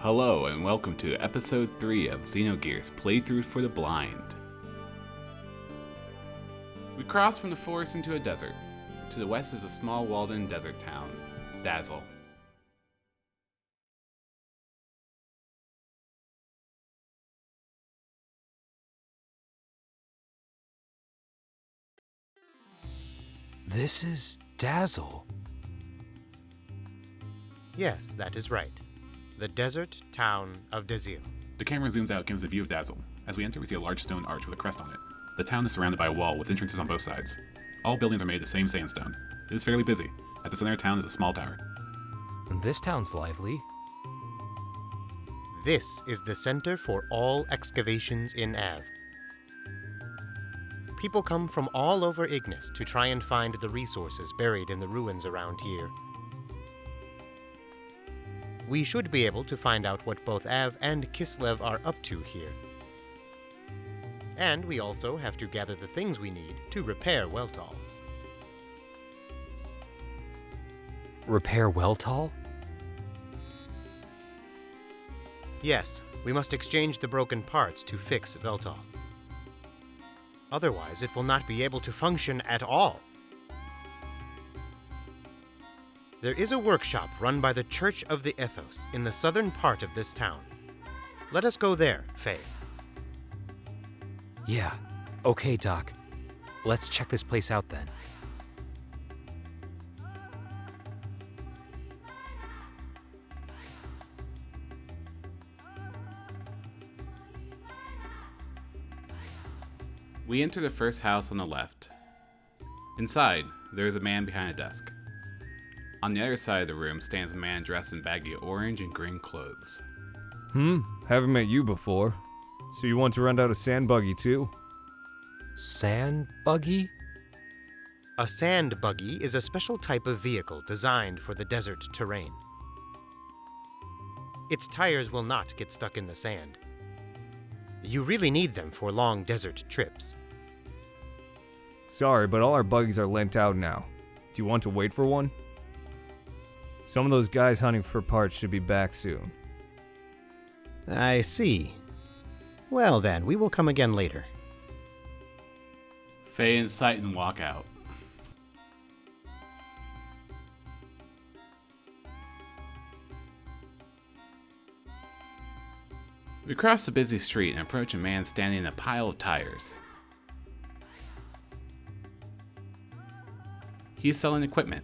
Hello and welcome to episode 3 of Xenogears Playthrough for the Blind. We cross from the forest into a desert. To the west is a small walled-in desert town, Dazil. This is Dazil. Yes, that is right. The desert town of Dazil. The camera zooms out and gives a view of Dazil. As we enter, we see a large stone arch with a crest on it. The town is surrounded by a wall with entrances on both sides. All buildings are made of the same sandstone. It is fairly busy. At the center of town is a small tower. This town's lively. This is the center for all excavations in Av. People come from all over Ignis to try and find the resources buried in the ruins around here. We should be able to find out what both Av and Kislev are up to here. And we also have to gather the things we need to repair Weltall. Repair Weltall? Yes, we must exchange the broken parts to fix Weltall. Otherwise, it will not be able to function at all. There is a workshop run by the Church of the Ethos in the southern part of this town. Let us go there, Faye. Yeah. Okay, Doc. Let's check this place out then. We enter the first house on the left. Inside, there is a man behind a desk. On the other side of the room stands a man dressed in baggy orange and green clothes. Haven't met you before. So you want to rent out a sand buggy too? Sand buggy? A sand buggy is a special type of vehicle designed for the desert terrain. Its tires will not get stuck in the sand. You really need them for long desert trips. Sorry, but all our buggies are lent out now. Do you want to wait for one? Some of those guys hunting for parts should be back soon. I see. Well then, we will come again later. Faye and Citan walk out. We cross the busy street and approach a man standing in a pile of tires. He's selling equipment.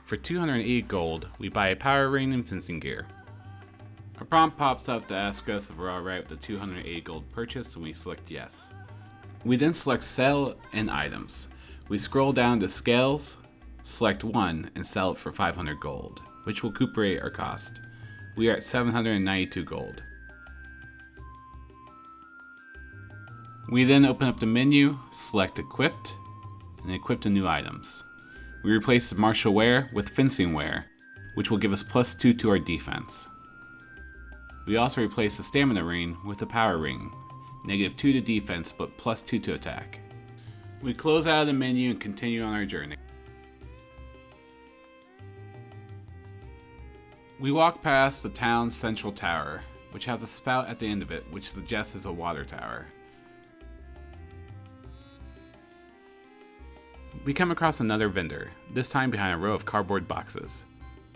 For 280 gold, we buy a power ring and fencing gear. A prompt pops up to ask us if we're alright with the 280 gold purchase, and we select yes. We then select sell and items. We scroll down to scales, select one, and sell it for 500 gold, which will recuperate our cost. We are at 792 gold. We then open up the menu, select equipped, and equip the new items. We replace the martial wear with fencing wear, which will give us +2 to our defense. We also replace the stamina ring with the power ring, -2 to defense but +2 to attack. We close out of the menu and continue on our journey. We walk past the town's central tower, which has a spout at the end of it which suggests it's a water tower. We come across another vendor, this time behind a row of cardboard boxes.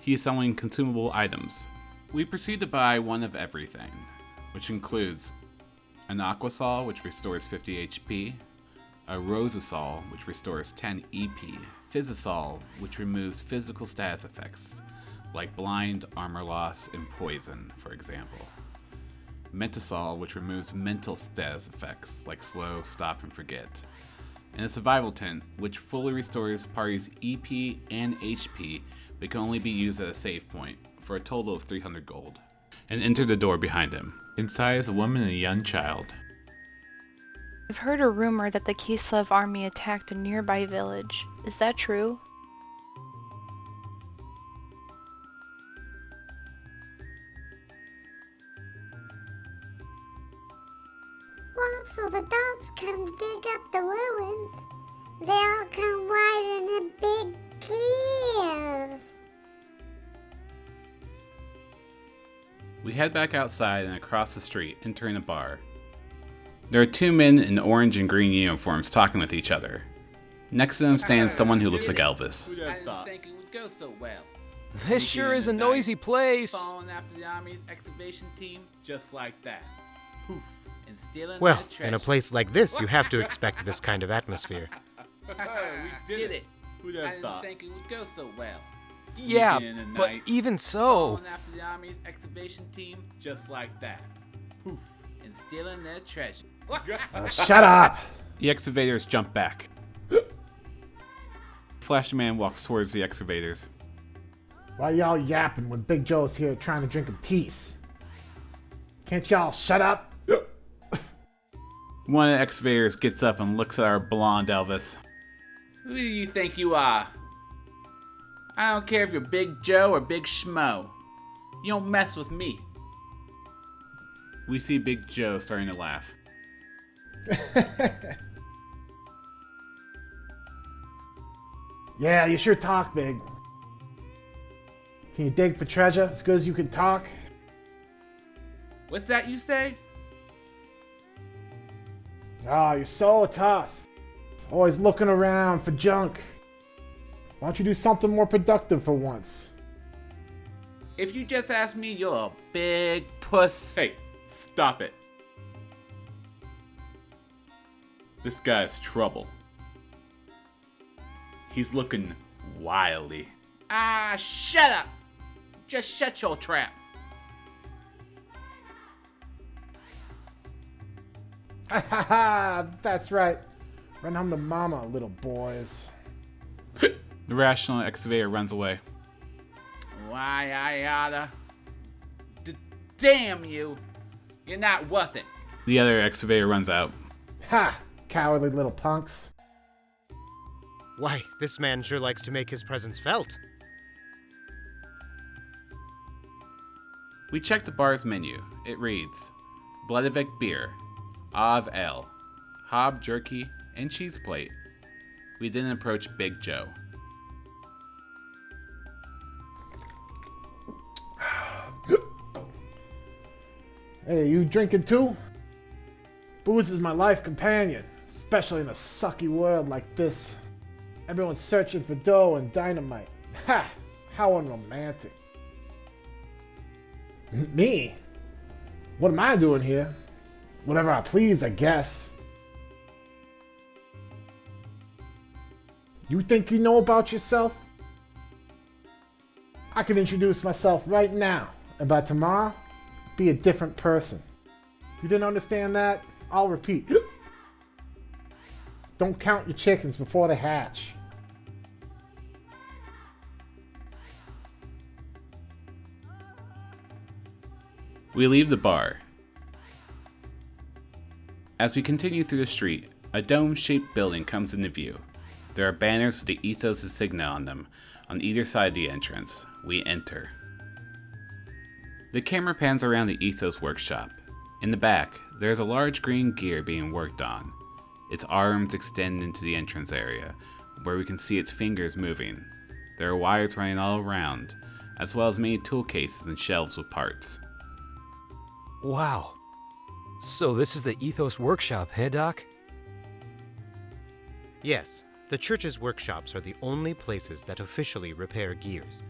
He is selling consumable items. We proceed to buy one of everything, which includes an Aquasol, which restores 50 HP, a Rosasol, which restores 10 EP, Physisol, which removes physical status effects, like blind, armor loss, and poison, for example. Mentasol, which removes mental status effects, like slow, stop, and forget. And a survival tent, which fully restores parties' EP and HP, but can only be used at a save point, for a total of 300 gold. And enter the door behind him. Inside is a woman and a young child. I've heard a rumor that the Kislev army attacked a nearby village. Is that true? Once all the adults come to dig up the ruins, they all come riding in big gears. We We head back outside and across the street, entering a bar. There are two men in orange and green uniforms talking with each other. Next to them stands someone who looks like Elvis. I didn't think it would go so well. This sure is a noisy place. Following after the Army's excavation team, just like that. Poof. And stealing Well, their treasure. in a place like this, you have to expect this kind of atmosphere. We did it. Who'd have thought? I didn't think it would go so well. Yeah, Sneaking in at but night, even so. Following after the Army's excavation team, just like that. Poof. And stealing their treasure. Shut up! The excavators jump back. Flash Man walks towards the excavators. Why y'all yapping when Big Joe's here trying to drink in peace? Can't y'all shut up? One of the excavators gets up and looks at our blonde Elvis. Who do you think you are? I don't care if you're Big Joe or Big Schmo. You don't mess with me. We see Big Joe starting to laugh. Yeah, you sure talk big. Can you dig for treasure as good as you can talk? What's that you say? Oh, you're so tough. Always looking around for junk. Why don't you do something more productive for once? If you just ask me, you're a big puss. Hey, stop it. This guy's trouble. He's looking wily. Ah, shut up! Just shut your trap. Ha ha ha! That's right. Run home to mama, little boys. The rational excavator runs away. Why, I oughta. Damn you! You're not worth it. The other excavator runs out. Ha! Cowardly little punks. Why, this man sure likes to make his presence felt. We check the bar's menu. It reads Bledevik beer, Av ale, Hob jerky, and cheese plate. We then approach Big Joe. Hey, you drinking too? Booze is my life companion, especially in a sucky world like this. Everyone's searching for dough and dynamite. Ha! How unromantic. Me? What am I doing here? Whatever I please, I guess. You think you know about yourself? I can introduce myself right now, and by tomorrow, be a different person. If you didn't understand that, I'll repeat. Don't count your chickens before they hatch. We leave the bar. As we continue through the street, a dome-shaped building comes into view. There are banners with the Ethos insignia on them on either side of the entrance. We enter. The camera pans around the Ethos workshop. In the back, there is a large green gear being worked on. Its arms extend into the entrance area, where we can see its fingers moving. There are wires running all around, as well as many tool cases and shelves with parts. Wow. So this is the Ethos workshop, hey Doc? Yes, the church's workshops are the only places that officially repair gears.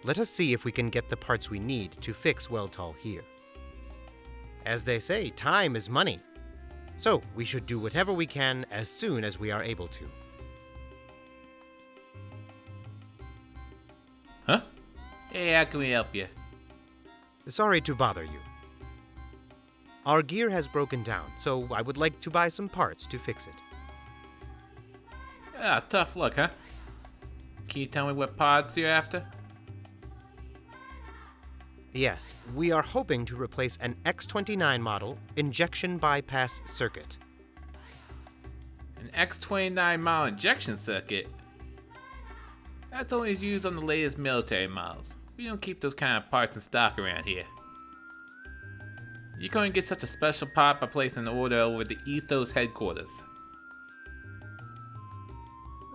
Let us see if we can get the parts we need to fix Weltall here. As they say, time is money. So we should do whatever we can as soon as we are able to. Huh? Hey, how can we help you? Sorry to bother you. Our gear has broken down, so I would like to buy some parts to fix it. Ah, tough luck, huh? Can you tell me what parts you're after? Yes, we are hoping to replace an X29 model injection bypass circuit. An X29 model injection circuit? That's only used on the latest military models. We don't keep those kind of parts in stock around here. You can get such a special part by placing an order over the Ethos headquarters.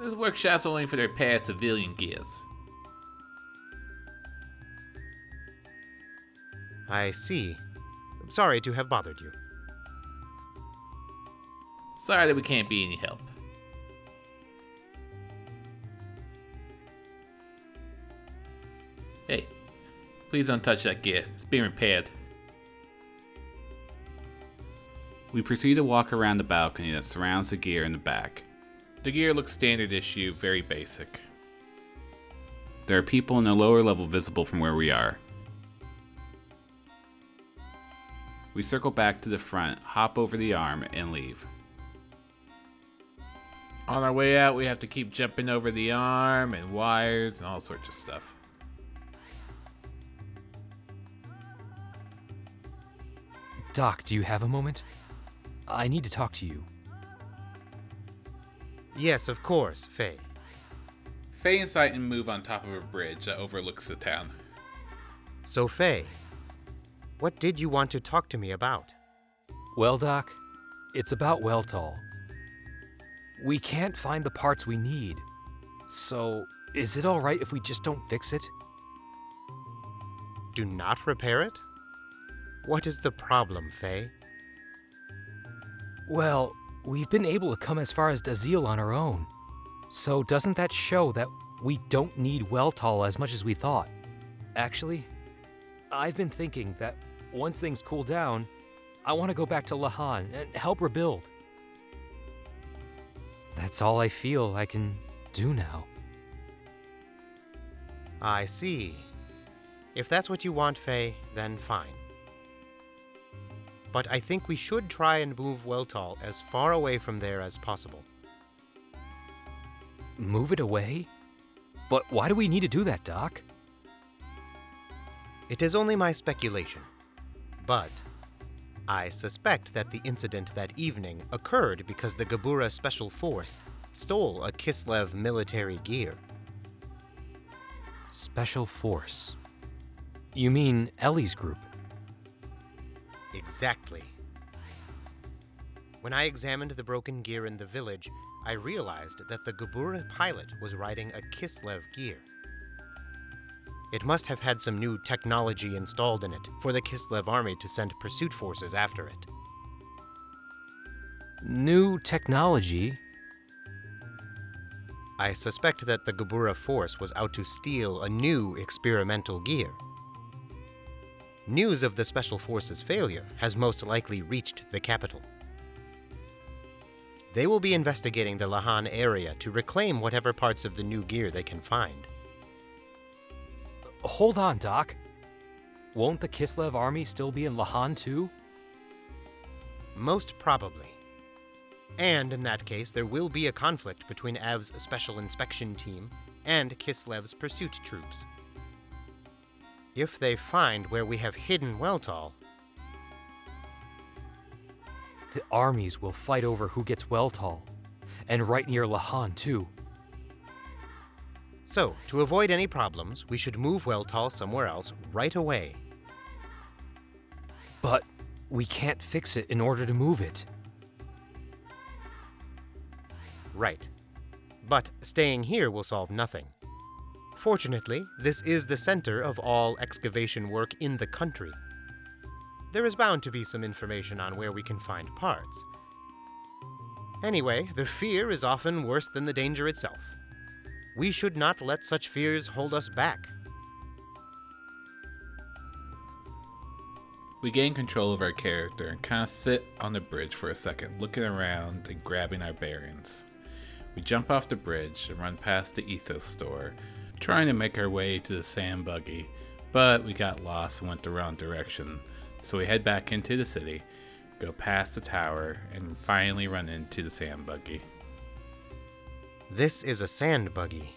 This workshop's only for the repair of civilian gears. I see. Sorry to have bothered you. Sorry that we can't be any help. Hey, please don't touch that gear. It's being repaired. We proceed to walk around the balcony that surrounds the gear in the back. The gear looks standard issue, very basic. There are people in the lower level visible from where we are. We circle back to the front, hop over the arm, and leave. On our way out, we have to keep jumping over the arm and wires and all sorts of stuff. Doc, do you have a moment? I need to talk to you. Yes, of course, Faye. Faye and Citan move on top of a bridge that overlooks the town. So, Faye, what did you want to talk to me about? Well, Doc, it's about Weltall. We can't find the parts we need. So, is it alright if we just don't fix it? Do not repair it? What is the problem, Faye? Well, we've been able to come as far as Dazil on our own. So doesn't that show that we don't need Weltall as much as we thought? Actually, I've been thinking that once things cool down, I want to go back to Lahan and help rebuild. That's all I feel I can do now. I see. If that's what you want, Faye, then fine. But I think we should try and move Weltall as far away from there as possible. Move it away? But why do we need to do that, Doc? It is only my speculation, but I suspect that the incident that evening occurred because the Gabura Special Force stole a Kislev military gear. Special Force? You mean Ellie's group? Exactly. When I examined the broken gear in the village, I realized that the Gabura pilot was riding a Kislev gear. It must have had some new technology installed in it for the Kislev army to send pursuit forces after it. New technology? I suspect that the Gabura force was out to steal a new experimental gear. News of the Special Forces' failure has most likely reached the capital. They will be investigating the Lahan area to reclaim whatever parts of the new gear they can find. Hold on, Doc. Won't the Kislev army still be in Lahan too? Most probably. And in that case, there will be a conflict between Av's special inspection team and Kislev's pursuit troops. If they find where we have hidden Weltall, The armies will fight over who gets Weltall, and right near Lahan too. so to avoid any problems, we should move Weltall somewhere else right away. But we can't fix it in order to move it. Right. But staying here will solve nothing. Fortunately, this is the center of all excavation work in the country. There is bound to be some information on where we can find parts. Anyway, the fear is often worse than the danger itself. We should not let such fears hold us back. We gain control of our character and kind of sit on the bridge for a second, looking around and grabbing our bearings. We jump off the bridge and run past the Ethos store, trying to make our way to the sand buggy, but we got lost and went the wrong direction. So we head back into the city, go past the tower, and finally run into the sand buggy. This is a sand buggy.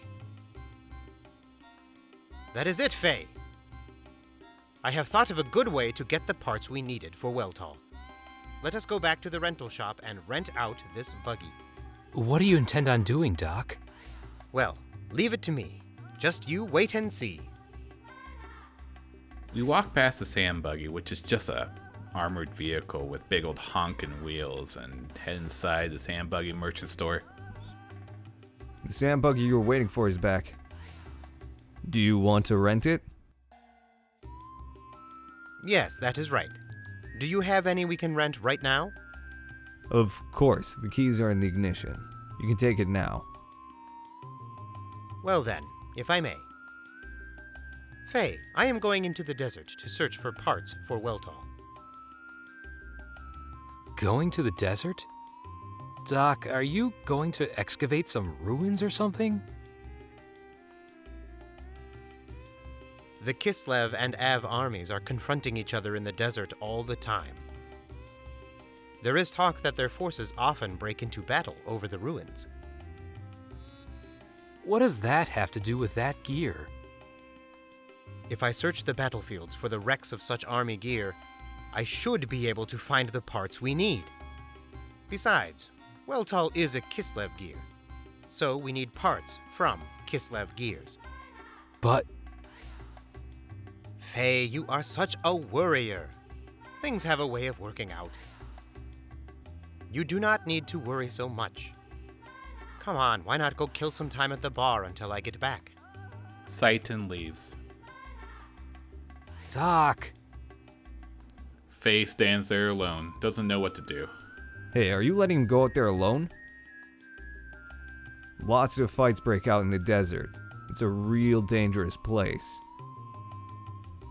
That is it, Faye. I have thought of a good way to get the parts we needed for Weltall. Let us go back to the rental shop and rent out this buggy. What do you intend on doing, Doc? Well, leave it to me. Just you wait and see. We walk past the sand buggy, which is just a armored vehicle with big old honking wheels, and head inside the sand buggy merchant store. The sand buggy you were waiting for is back. Do you want to rent it? Yes, that is right. Do you have any we can rent right now? Of course, the keys are in the ignition. You can take it now. Well then, if I may. Faye, I am going into the desert to search for parts for Weltall. Going to the desert? Doc, are you going to excavate some ruins or something? The Kislev and Av armies are confronting each other in the desert all the time. There is talk that their forces often break into battle over the ruins. What does that have to do with that gear? If I search the battlefields for the wrecks of such army gear, I should be able to find the parts we need. Besides, Weltall is a Kislev gear, so we need parts from Kislev gears. But Faye, you are such a worrier. Things have a way of working out. You do not need to worry so much. Come on, why not go kill some time at the bar until I get back? Saiton leaves. Doc, Faye stands there alone, doesn't know what to do. Hey, are you letting him go out there alone? Lots of fights break out in the desert. It's a real dangerous place.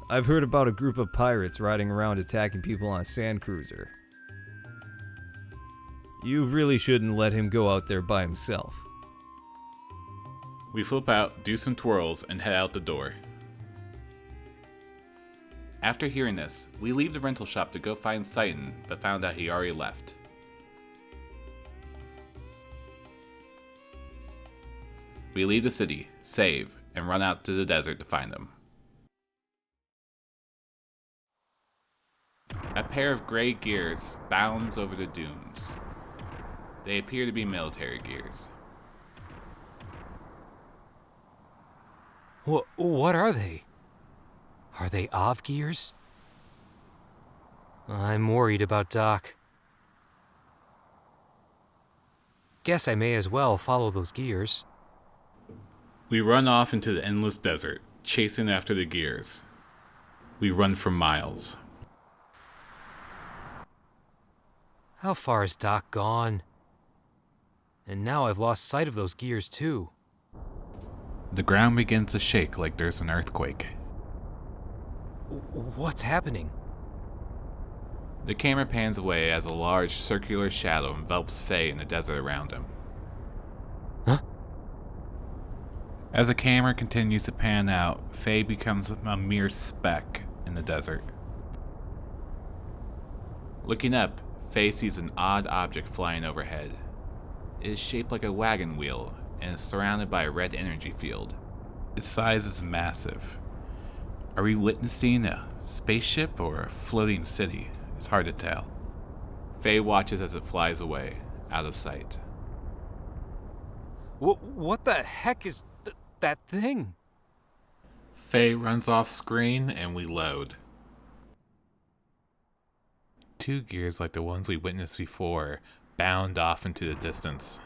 I've heard about a group of pirates riding around attacking people on a sand cruiser. You really shouldn't let him go out there by himself. We flip out, do some twirls, and head out the door. After hearing this, we leave the rental shop to go find Saiton, but found out he already left. We leave the city, save, and run out to the desert to find them. A pair of gray gears bounds over the dunes. They appear to be military gears. what are they? Are they Av gears? I'm worried about Doc. Guess I may as well follow those gears. We run off into the endless desert, chasing after the gears. We run for miles. How far is Doc gone? And now I've lost sight of those gears too. The ground begins to shake like there's an earthquake. What's happening? The camera pans away as a large circular shadow envelops Faye in the desert around him. Huh? As the camera continues to pan out, Faye becomes a mere speck in the desert. Looking up, Faye sees an odd object flying overhead. It is shaped like a wagon wheel and is surrounded by a red energy field. Its size is massive. Are we witnessing a spaceship or a floating city? It's hard to tell. Faye watches as it flies away, out of sight. What the heck is that thing? Faye runs off screen and we load. Two gears like the ones we witnessed before bound off into the distance.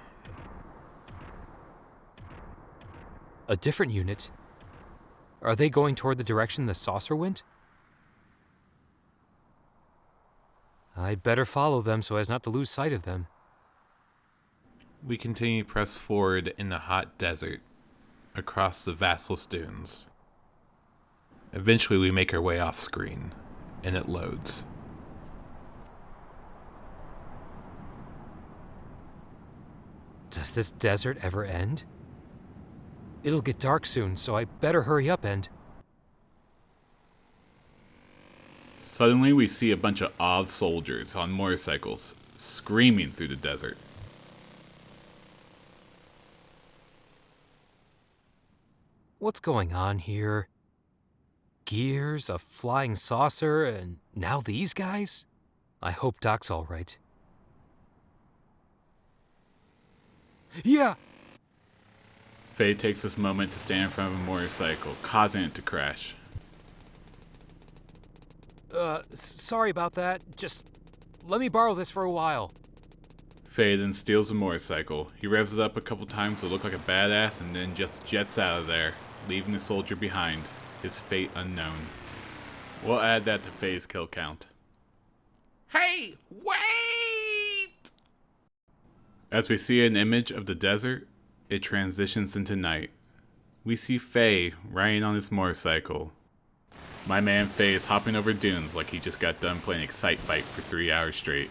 A different unit? Are they going toward the direction the saucer went? I'd better follow them so as not to lose sight of them. We continue to press forward in the hot desert, across the vastless dunes. Eventually we make our way off screen, and it loads. Does this desert ever end? It'll get dark soon, so I better hurry up and... Suddenly we see a bunch of Oth soldiers on motorcycles, screaming through the desert. What's going on here? Gears, a flying saucer, and now these guys? I hope Doc's all right. Yeah! Faye takes this moment to stand in front of a motorcycle, causing it to crash. Sorry about that. Just let me borrow this for a while. Faye then steals the motorcycle. He revs it up a couple times to look like a badass and then just jets out of there, leaving the soldier behind, his fate unknown. We'll add that to Faye's kill count. Hey, wait! As we see an image of the desert, it transitions into night. We see Faye riding on his motorcycle. My man Faye is hopping over dunes like he just got done playing Excite Bike for 3 hours straight.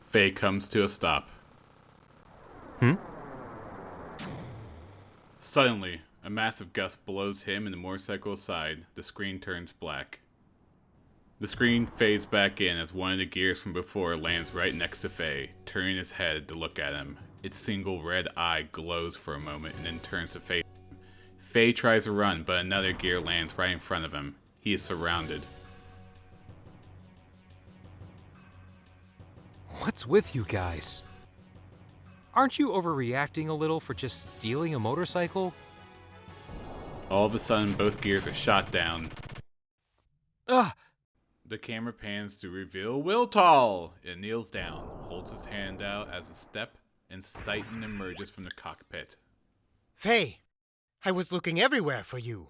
Faye comes to a stop. Suddenly, a massive gust blows him and the motorcycle aside. The screen turns black. The screen fades back in as one of the gears from before lands right next to Faye, turning his head to look at him. Its single red eye glows for a moment and then turns to face him. Faye tries to run, but another gear lands right in front of him. He is surrounded. What's with you guys? Aren't you overreacting a little for just stealing a motorcycle? All of a sudden, both gears are shot down. Ugh! The camera pans to reveal Wiltall. It kneels down, holds his hand out as a step, and Titan emerges from the cockpit. Faye, I was looking everywhere for you.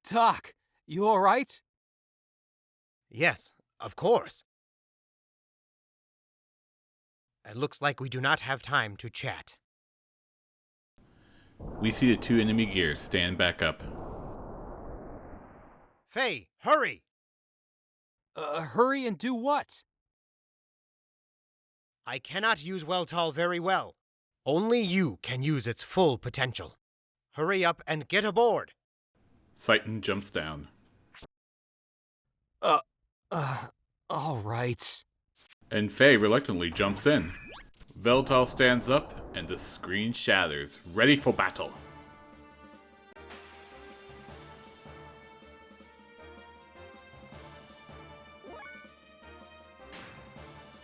Doc, you alright? Yes, of course. It looks like we do not have time to chat. We see the two enemy gears stand back up. Faye, hurry! Hurry and do what? I cannot use Weltall very well. Only you can use its full potential. Hurry up and get aboard! Titan jumps down. Alright. And Faye reluctantly jumps in. Veltal stands up, and the screen shatters, ready for battle.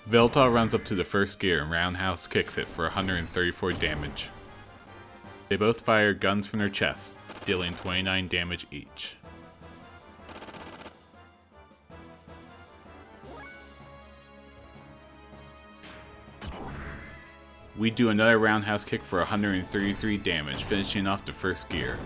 Veltal runs up to the first gear and roundhouse kicks it for 134 damage. They both fire guns from their chests, dealing 29 damage each. We do another roundhouse kick for 133 damage, finishing off the first gear.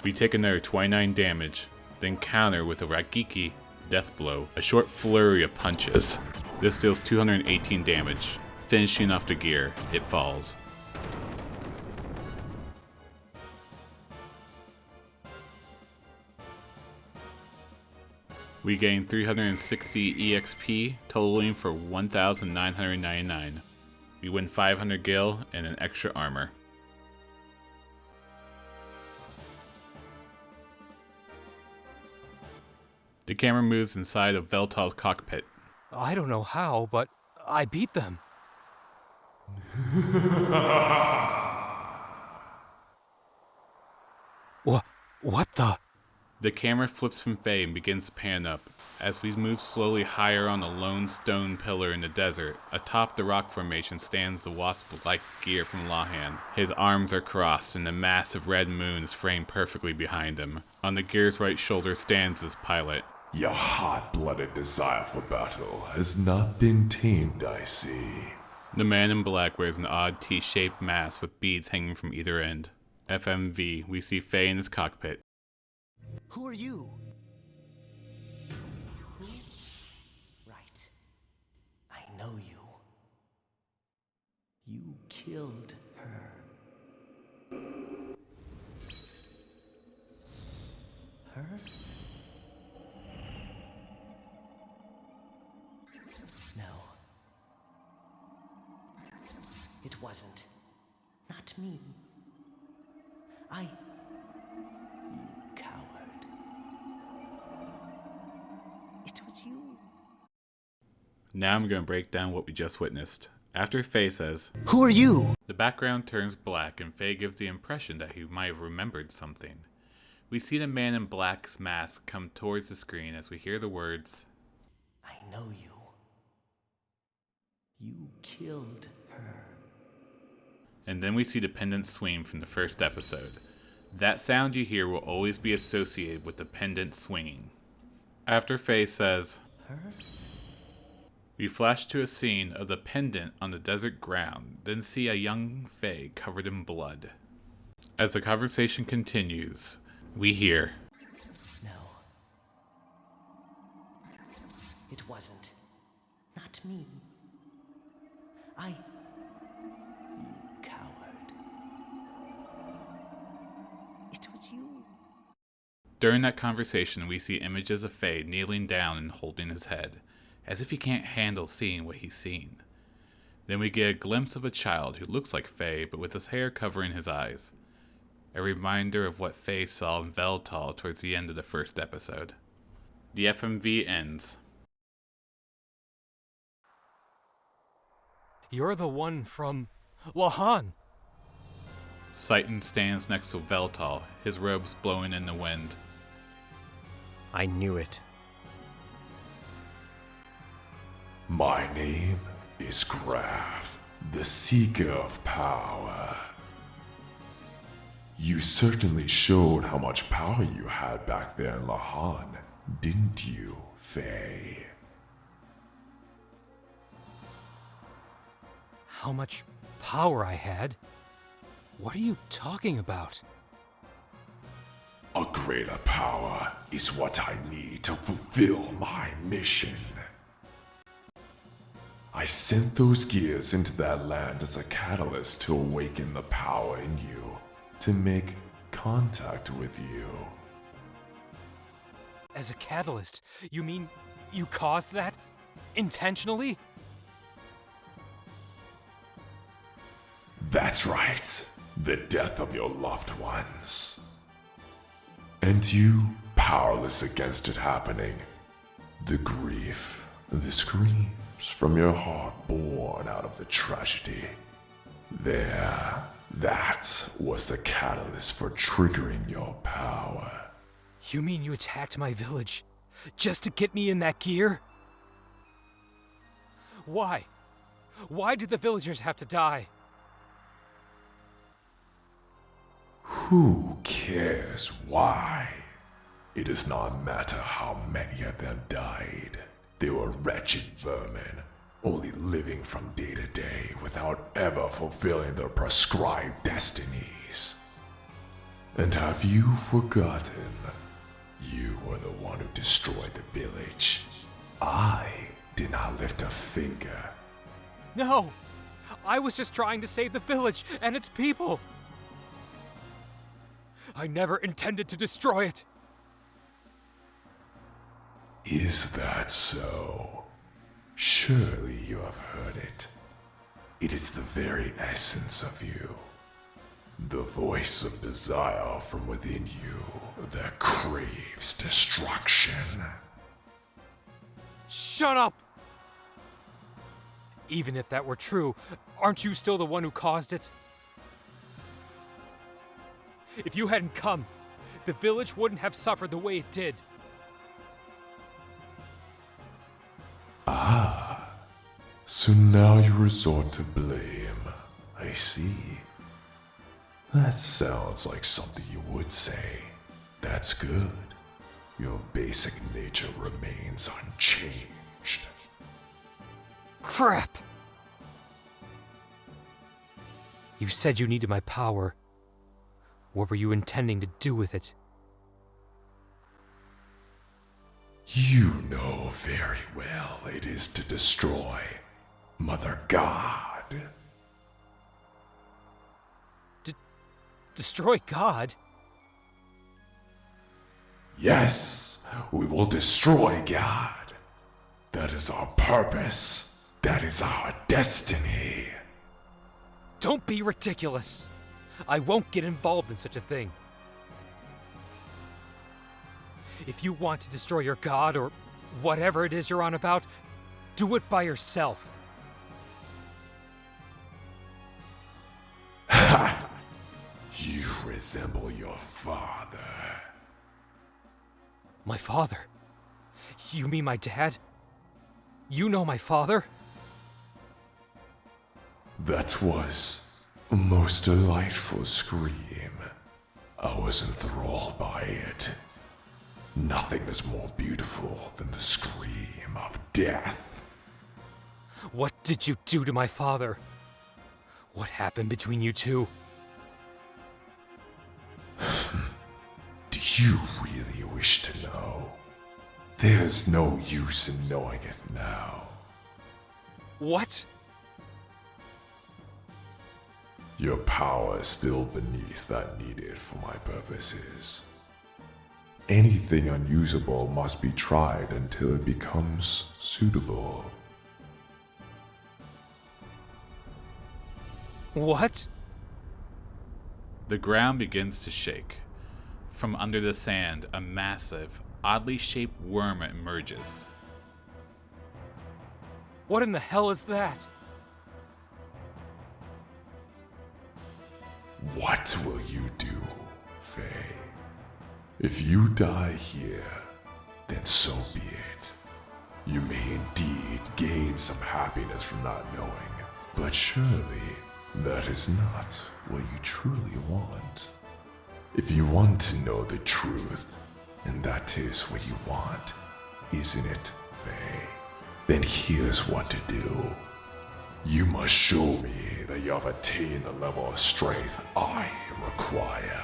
We take another 29 damage, then counter with a Ragiki death blow, a short flurry of punches. This deals 218 damage, finishing off the gear. It falls. We gain 360 EXP, totaling for 1,999. We win 500 gil and an extra armor. The camera moves inside of Veltal's cockpit. I don't know how, but I beat them. What the? The camera flips from Faye and begins to pan up. As we move slowly higher on a lone stone pillar in the desert, atop the rock formation stands the wasp-like gear from Lahan. His arms are crossed and the massive red moon is framed perfectly behind him. On the gear's right shoulder stands his pilot. Your hot-blooded desire for battle has not been tamed, I see. The man in black wears an odd T-shaped mask with beads hanging from either end. FMV, we see Faye in his cockpit. Who are you? Who? Right. I know you. You killed her. Her? No. It wasn't. Not me. You coward. It was you. Now I'm going to break down what we just witnessed. After Faye says, "Who are you?" the background turns black and Faye gives the impression that he might have remembered something. We see the man in black's mask come towards the screen as we hear the words, I know you. You killed her. and then we see the pendant swing from the first episode. That sound you hear will always be associated with the pendant swinging. After Faye says, Her? We flash to a scene of the pendant on the desert ground, then see a young Fae covered in blood. As the conversation continues, we hear, No. It wasn't. Not me. You coward. It was you. During that conversation, we see images of Fae kneeling down and holding his head, as if he can't handle seeing what he's seen. Then we get a glimpse of a child who looks like Fae, but with his hair covering his eyes. A reminder of what Fae saw in Veltal towards the end of the first episode. The FMV ends. You're the one from Lahan. Citan stands next to Veltal, his robes blowing in the wind. I knew it. My name is Graf, the Seeker of Power. You certainly showed how much power you had back there in Lahan, didn't you, Faye? How much power I had? What are you talking about? A greater power is what I need to fulfill my mission. I sent those gears into that land as a catalyst to awaken the power in you, to make contact with you. As a catalyst, you mean you caused that? Intentionally? That's right. The death of your loved ones. And you, powerless against it happening. The grief, the screams from your heart born out of the tragedy. There, that was the catalyst for triggering your power. You mean you attacked my village just to get me in that gear? Why? Why did the villagers have to die? Who cares why? It does not matter how many of them died. They were wretched vermin, only living from day to day without ever fulfilling their prescribed destinies. And have you forgotten? You were the one who destroyed the village. I did not lift a finger. No! I was just trying to save the village and its people! I never intended to destroy it! Is that so? Surely you have heard it. It is the very essence of you. The voice of desire from within you that craves destruction. Shut up! Even if that were true, aren't you still the one who caused it? If you hadn't come, the village wouldn't have suffered the way it did. Ah, so now you resort to blame. I see. That sounds like something you would say. That's good. Your basic nature remains unchanged. Crap! You said you needed my power. What were you intending to do with it? You know very well it is to destroy Mother God. Destroy God? Yes, we will destroy God. That is our purpose. That is our destiny. Don't be ridiculous. I won't get involved in such a thing. If you want to destroy your god or whatever it is you're on about, do it by yourself. Ha! You resemble your father. My father? You mean my dad? You know my father? That was a most delightful scream. I was enthralled by it. Nothing is more beautiful than the scream of death. What did you do to my father? What happened between you two? Do you really wish to know? There's no use in knowing it now. What? Your power is still beneath that needed for my purposes. Anything unusable must be tried until it becomes suitable. What? The ground begins to shake. From under the sand, a massive, oddly shaped worm emerges. What in the hell is that? What will you do, Faye? If you die here, then so be it. You may indeed gain some happiness from not knowing, but surely that is not what you truly want. If you want to know the truth, and that is what you want, isn't it, Faye? Then here's what to do. You must show me that you have attained the level of strength I require.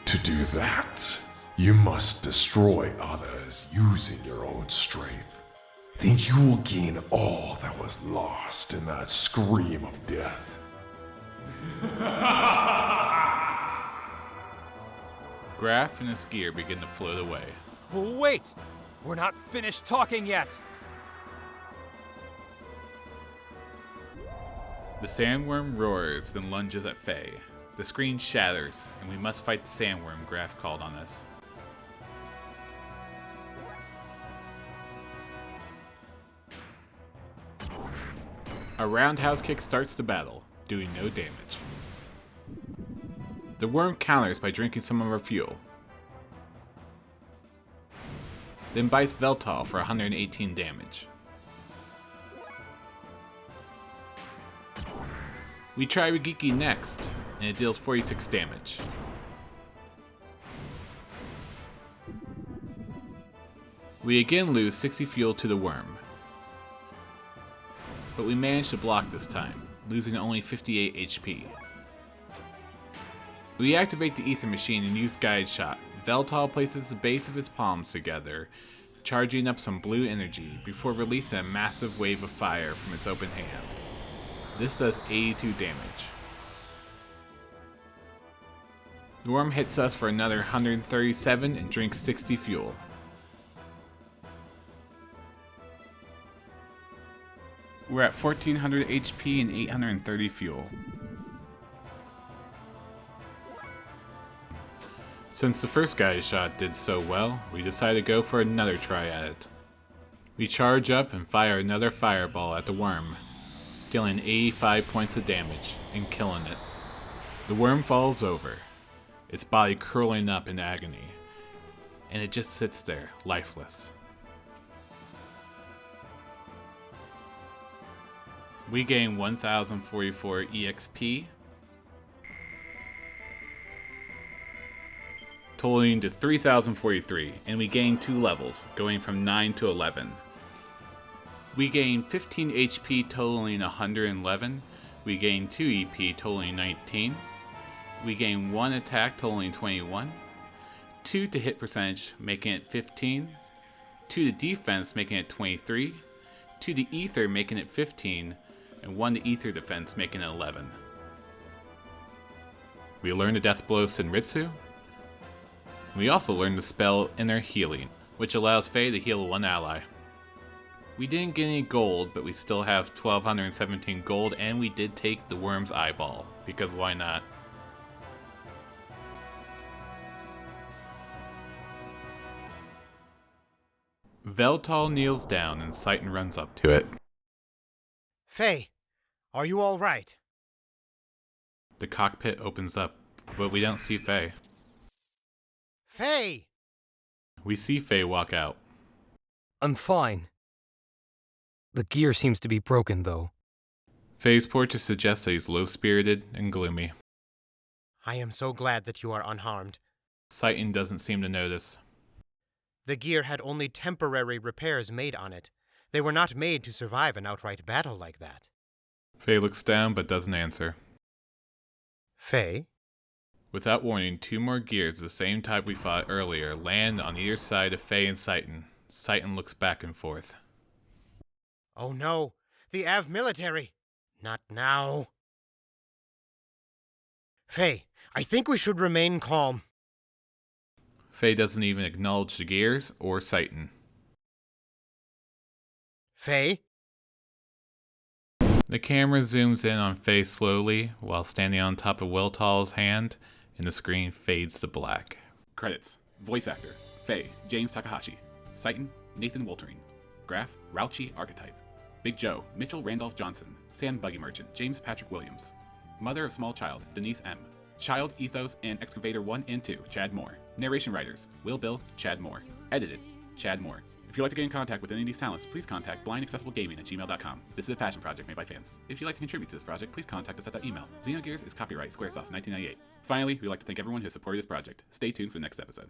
To do that, you must destroy others using your own strength. Then you will gain all that was lost in that scream of death. Graf and his gear begin to float away. Wait! We're not finished talking yet! The sandworm roars, then lunges at Faye. The screen shatters, and we must fight the sandworm Graf called on us. A roundhouse kick starts the battle, doing no damage. The worm counters by drinking some of our fuel. Then bites Veltal for 118 damage. We try Rigiki next, and it deals 46 damage. We again lose 60 fuel to the worm. But we manage to block this time, losing only 58 HP. We activate the ether machine and use guide shot. Veltal places the base of his palms together, charging up some blue energy before releasing a massive wave of fire from its open hand. This does 82 damage. The worm hits us for another 137 and drinks 60 fuel. We're at 1400 HP and 830 fuel. Since the first guy's shot did so well, we decided to go for another try at it. We charge up and fire another fireball at the worm, dealing 85 points of damage and killing it. The worm falls over, its body curling up in agony, and it just sits there, lifeless. We gain 1044 EXP, totaling to 3043, and we gain 2 levels, going from 9 to 11. We gain 15 HP totaling 111, we gain 2 EP totaling 19, we gain 1 attack totaling 21, 2 to hit percentage making it 15, 2 to defense making it 23, 2 to ether making it 15, and 1 to ether defense making it 11. We learn the death blow Senritsu. We also learn the spell Inner Healing, which allows Faye to heal 1 ally. We didn't get any gold, but we still have 1217 gold, and we did take the worm's eyeball, because why not? Veltal kneels down and Citan runs up to it. Faye, are you all right? The cockpit opens up, but we don't see Faye. Faye! We see Faye walk out. I'm fine. The gear seems to be broken, though. Faye's portrait suggests that he's low-spirited and gloomy. I am so glad that you are unharmed. Citan doesn't seem to notice. The gear had only temporary repairs made on it. They were not made to survive an outright battle like that. Faye looks down but doesn't answer. Faye? Without warning, 2 more gears, the same type we fought earlier, land on either side of Faye and Citan. Citan looks back and forth. Oh no! The Av military! Not now. Faye, I think we should remain calm. Faye doesn't even acknowledge the gears or Citan. Faye? The camera zooms in on Faye slowly while standing on top of Weltall's hand, and the screen fades to black. Credits. Voice actor, Faye, James Takahashi. Citan, Nathan Woltering. Graph, Rauchi Archetype. Big Joe, Mitchell Randolph Johnson. Sam Buggy Merchant, James Patrick Williams. Mother of Small Child, Denise M. Child Ethos and Excavator 1 and 2, Chad Moore. Narration Writers, Will Bill, Chad Moore. Edited, Chad Moore. If you'd like to get in contact with any of these talents, please contact blindaccessiblegaming@gmail.com. This is a passion project made by fans. If you'd like to contribute to this project, please contact us at that email. Xenogears is copyright Squaresoft 1998. Finally, we'd like to thank everyone who supported this project. Stay tuned for the next episode.